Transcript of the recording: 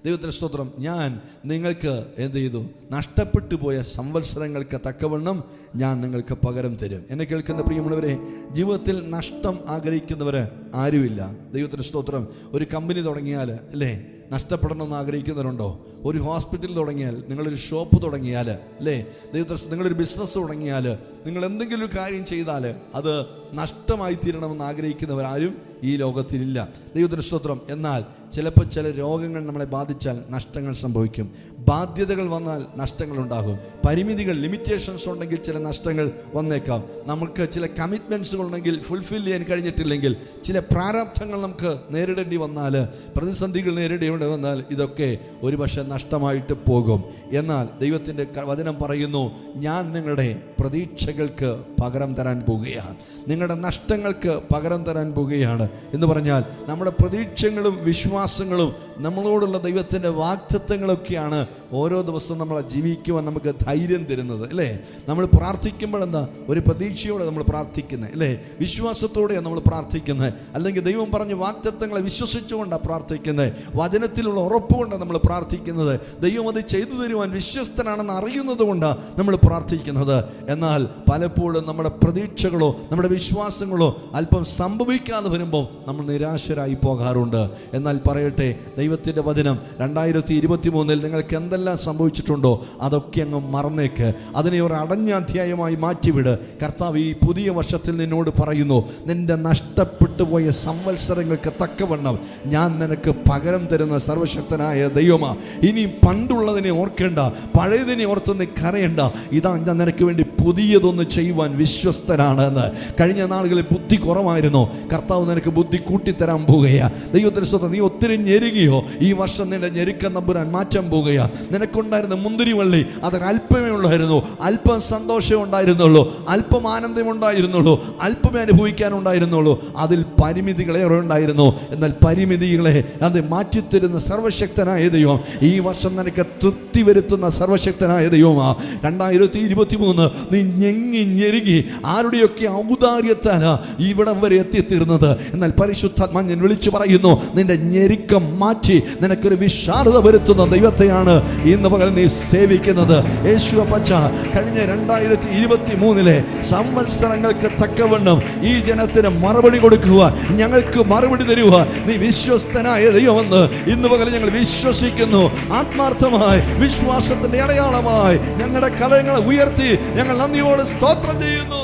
ദൈവത്തിന് സ്തോത്രം. ഞാൻ നിങ്ങൾക്ക് എന്ത് ചെയ്തു? നഷ്ടപ്പെട്ടു പോയ സംവത്സരങ്ങൾക്ക് തക്കവണ്ണം ഞാൻ നിങ്ങൾക്ക് പകരം തരും. എന്നെ കേൾക്കുന്ന പ്രിയമുള്ളവരെ, ജീവിതത്തിൽ നഷ്ടം ആഗ്രഹിക്കുന്നവർ ആരുമില്ല. ദൈവത്തിന് സ്തോത്രം. ഒരു കമ്പനി തുടങ്ങിയാൽ അല്ലേ നഷ്ടപ്പെടണമെന്ന് ആഗ്രഹിക്കുന്നവരുണ്ടോ? ഒരു ഹോസ്പിറ്റൽ തുടങ്ങിയാൽ, നിങ്ങളൊരു ഷോപ്പ് തുടങ്ങിയാൽ അല്ലേ, ദൈവത്തിന് നിങ്ങളൊരു ബിസിനസ് തുടങ്ങിയാൽ, നിങ്ങൾ എന്തെങ്കിലും ഒരു കാര്യം ചെയ്താൽ അത് നഷ്ടമായി തീരണമെന്ന് ആഗ്രഹിക്കുന്നവരാരും ഈ ലോകത്തിലില്ല. ദൈവത്തിന് സ്തോത്രം. എന്നാൽ ചിലപ്പോൾ ചില രോഗങ്ങൾ നമ്മളെ ബാധിച്ചാൽ നഷ്ടങ്ങൾ സംഭവിക്കും. ബാധ്യതകൾ വന്നാൽ നഷ്ടങ്ങളുണ്ടാകും. പരിമിതികൾ, ലിമിറ്റേഷൻസ് ഉണ്ടെങ്കിൽ ചില നഷ്ടങ്ങൾ വന്നേക്കാം. നമുക്ക് ചില കമ്മിറ്റ്മെൻറ്റ്സുകൾ ഉണ്ടെങ്കിൽ ഫുൾഫിൽ ചെയ്യാൻ കഴിഞ്ഞിട്ടില്ലെങ്കിൽ, ചില പ്രാരാബ്ധങ്ങൾ നമുക്ക് നേരിടേണ്ടി വന്നാൽ, പ്രതിസന്ധികൾ നേരിടേണ്ടി വന്നാൽ ഇതൊക്കെ ഒരു പക്ഷേ നഷ്ടമായിട്ട് പോകും. എന്നാൽ ദൈവത്തിൻ്റെ വചനം പറയുന്നു, ഞാൻ നിങ്ങളുടെ പ്രതീക്ഷകൾക്ക് പകരം തരാൻ പോവുകയാണ്, നിങ്ങളുടെ നഷ്ടങ്ങൾക്ക് പകരം തരാൻ പോവുകയാണ് എന്ന് പറഞ്ഞാൽ നമ്മുടെ പ്രതീക്ഷകളും വിശ്വാസങ്ങളും നമ്മളോടുള്ള ദൈവത്തിൻ്റെ വാഗ്ദത്തങ്ങളൊക്കെയാണ് ഓരോ ദിവസവും നമ്മളെ ജീവിക്കുവാൻ നമുക്ക് ധൈര്യം തരുന്നത് അല്ലേ. നമ്മൾ പ്രാർത്ഥിക്കുമ്പോൾ എന്താ? ഒരു പ്രതീക്ഷയോടെ നമ്മൾ പ്രാർത്ഥിക്കുന്നത് അല്ലേ, വിശ്വാസത്തോടെയാണ് നമ്മൾ പ്രാർത്ഥിക്കുന്നത്. അല്ലെങ്കിൽ ദൈവം പറഞ്ഞ വാഗ്ദത്തങ്ങളെ വിശ്വസിച്ചുകൊണ്ടാണ് പ്രാർത്ഥിക്കുന്നത്, വചനത്തിലുള്ള ഉറപ്പുകൊണ്ടാണ് നമ്മൾ പ്രാർത്ഥിക്കുന്നത്, ദൈവം അത് ചെയ്തു തരുവാൻ വിശ്വസ്തനാണെന്ന് അറിയുന്നത് കൊണ്ടാണ് നമ്മൾ പ്രാർത്ഥിക്കുന്നത്. എന്നാൽ പലപ്പോഴും നമ്മുടെ പ്രതീക്ഷകളോ നമ്മുടെ വിശ്വാസങ്ങളോ അല്പം സംഭവിക്കാതെ വരുമ്പോൾ നമ്മൾ നിരാശരായി പോകാറുണ്ട്. എന്നാൽ പറയട്ടെ, ദൈവത്തിൻ്റെ വചനം 2023 നിങ്ങൾക്ക് എന്തെല്ലാം സംഭവിച്ചിട്ടുണ്ടോ അതൊക്കെ അങ്ങ് മറന്നേക്ക്, അതിനെ ഒരു അടഞ്ഞ അധ്യായമായി മാറ്റിവിട്. കർത്താവ് ഈ പുതിയ വർഷത്തിൽ നിന്നോട് പറയുന്നു, നിന്റെ നഷ്ടപ്പെട്ടു പോയ സംവത്സരങ്ങൾക്ക് തക്കവണ്ണം ഞാൻ നിനക്ക് പകരം തരുന്ന സർവശക്തനായ ദൈവമാ. ഇനി പണ്ടുള്ളതിനെ ഓർക്കേണ്ട, പഴയതിനെ ഓർത്ത് നീ കരയണ്ട. ഇതാ ഞാൻ നിനക്ക് വേണ്ടി പുതിയതൊന്ന് ചെയ്യുവാൻ വിശ്വസ്തനാണ് എന്ന്. കഴിഞ്ഞ നാളുകളിൽ ബുദ്ധി കുറവായിരുന്നു, കർത്താവ് നിനക്ക് ബുദ്ധി കൂട്ടിത്തരാൻ പോവുകയാ. ദൈവത്തിന് സ്തോത്രം. നീ ഒത്തിരി ഞെരുകിയോ? ഈ വർഷം നിന്റെ ഞെരുക്കം നമ്പുരാൻ മാറ്റാൻ പോവുകയാ. നിനക്കുണ്ടായിരുന്ന മുന്തിരിവള്ളി അതൊരു അല്പമേ ഉള്ളായിരുന്നു, അല്പം സന്തോഷം ഉണ്ടായിരുന്നുള്ളൂ, അല്പം ആനന്ദം ഉണ്ടായിരുന്നുള്ളൂ, അല്പമേ അനുഭവിക്കാനുണ്ടായിരുന്നുള്ളൂ. അതിൽ പരിമിതികളേറെ ഉണ്ടായിരുന്നു. എന്നാൽ പരിമിതികളെ അത് മാറ്റിത്തരുന്ന സർവശക്തനായ ദൈവം ഈ വർഷം നിനക്ക് തൃപ്തി വരുത്തുന്ന സർവശക്തനായ ദൈവമാ. 2023 നീ ഞെരുങ്ങി ആരുടെയൊക്കെ ഔദാര്യത്താനാ ഇവിടം വരെ എത്തിത്തീർന്നത്. എന്നാൽ പരിശുദ്ധാത്മാ ഞാൻ വിളിച്ചു പറയുന്നു, നിന്റെ ഞെരുക്കം മാറ്റി നിനക്കൊരു വിശാലത വരുത്തുന്ന ദൈവത്തെയാണ് ഇന്ന് പകൽ നീ സേവിക്കുന്നത്. യേശു അപ്പച്ച, കഴിഞ്ഞ 2023 സംവത്സരങ്ങൾക്ക് തക്കവണ്ണം ഈ ജനത്തിന് മറുപടി കൊടുക്കുക, ഞങ്ങൾക്ക് മറുപടി തരുക നീ വിശ്വസ്തനായ ദൈവമെന്ന് ഇന്ന് പകൽ ഞങ്ങൾ വിശ്വസിക്കുന്നു. ആത്മാർത്ഥമായി വിശ്വാസത്തിന്റെ അടയാളമായി ഞങ്ങളുടെ കരങ്ങളെ ഉയർത്തി ഞങ്ങൾ നന്ദിയോട് സ്തോത്രം ചെയ്യുന്നു.